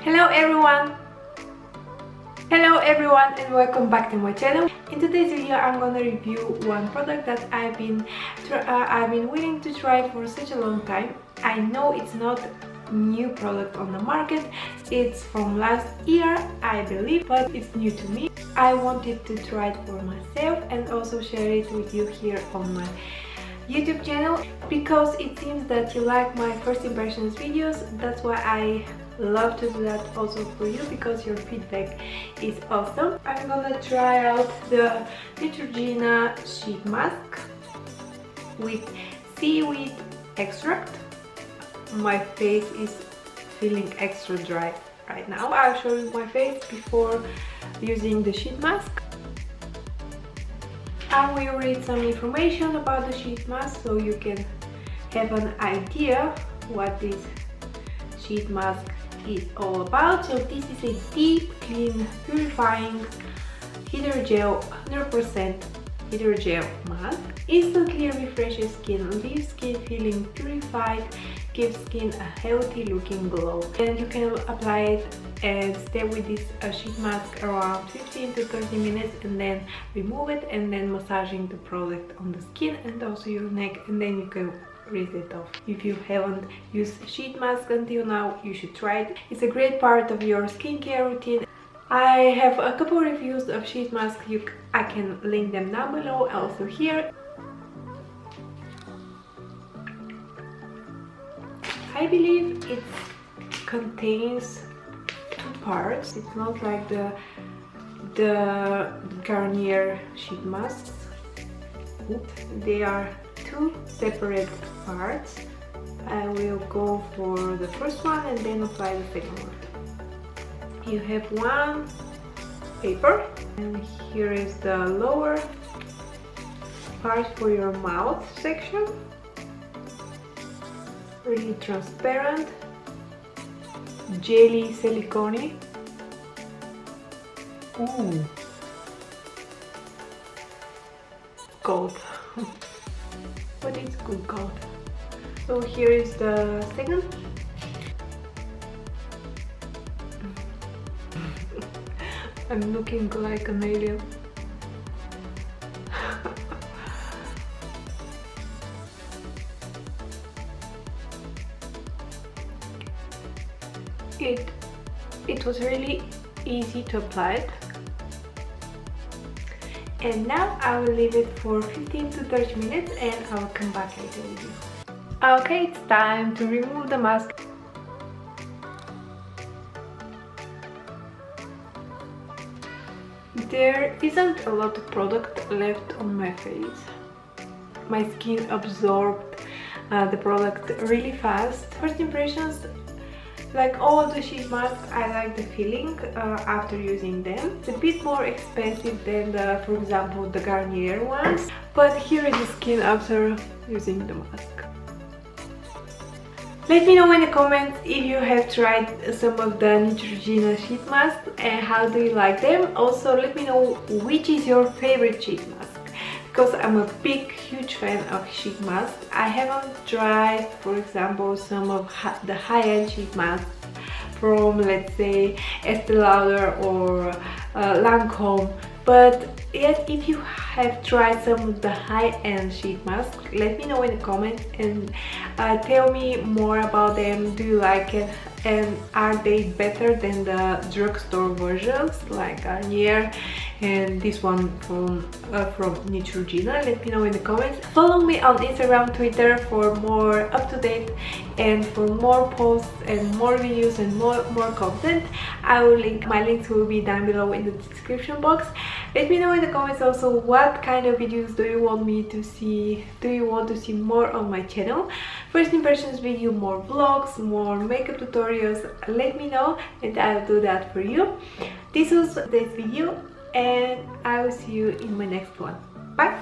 Hello everyone! Hello everyone and welcome back to my channel. In today's video I'm gonna review one product that I've been willing to try for such a long time. I know it's not new product on the market, it's from last year I believe, but it's new to me. I wanted to try it for myself and also share it with you here on my YouTube channel because it seems that you like my first impressions videos. That's why I love to do that also for you, because your feedback is awesome. I'm gonna try out the Neutrogena sheet mask with seaweed extract. My face is feeling extra dry right now. I'll show you my face before using the sheet mask. I will read some information about the sheet mask so you can have an idea what this sheet mask is all about. So this is a deep, clean, purifying Hydragel, 100% Hydragel mask. Instantly refreshes skin, leaves skin feeling purified, gives skin a healthy looking glow. And you can apply it and stay with this sheet mask around 15 to 30 minutes and then remove it, and then massaging the product on the skin and also your neck, and then you can rinse it off. If you haven't used sheet mask until now, you should try it. It's a great part of your skincare routine. I have a couple reviews of sheet mask. I can link them down below, also here. I believe it contains two parts. It's not like the Garnier sheet masks. They are two separate parts. I will go for the first one and then apply the second one. You have one paper, and here is the lower part for your mouth section. Really transparent, jelly silicone. Ooh, gold. But it's good gold. So here is the second. I'm looking like an alien. It was really easy to apply it. And now I will leave it for 15 to 30 minutes and I will come back later with you. Okay, it's time to remove the mask. There isn't a lot of product left on my face. My skin absorbed the product really fast. First impressions, like all the sheet masks, I like the feeling after using them. It's a bit more expensive than for example, the Garnier ones. But here is the skin after using the mask. Let me know in the comments if you have tried some of the Neutrogena sheet masks and how do you like them. Also let me know which is your favorite sheet mask, because I'm a huge fan of sheet masks. I haven't tried, for example, some of the high-end sheet masks from, let's say, Estee Lauder or Lancome, but yet if you have tried some of the high-end sheet masks, let me know in the comments and tell me more about them. Do you like it, and are they better than the drugstore versions like Garnier and this one from Neutrogena? Let me know in the comments. Follow me on Instagram, Twitter for more up-to-date and for more posts and more videos and more content. I will link, my links will be down below in the description box. Let me know in the comments also what kind of videos do you want me to see. Do you want to see more on my channel? First impressions video, more vlogs, more makeup tutorials? Let me know and I'll do that for you. This was today's video and I will see you in my next one. Bye!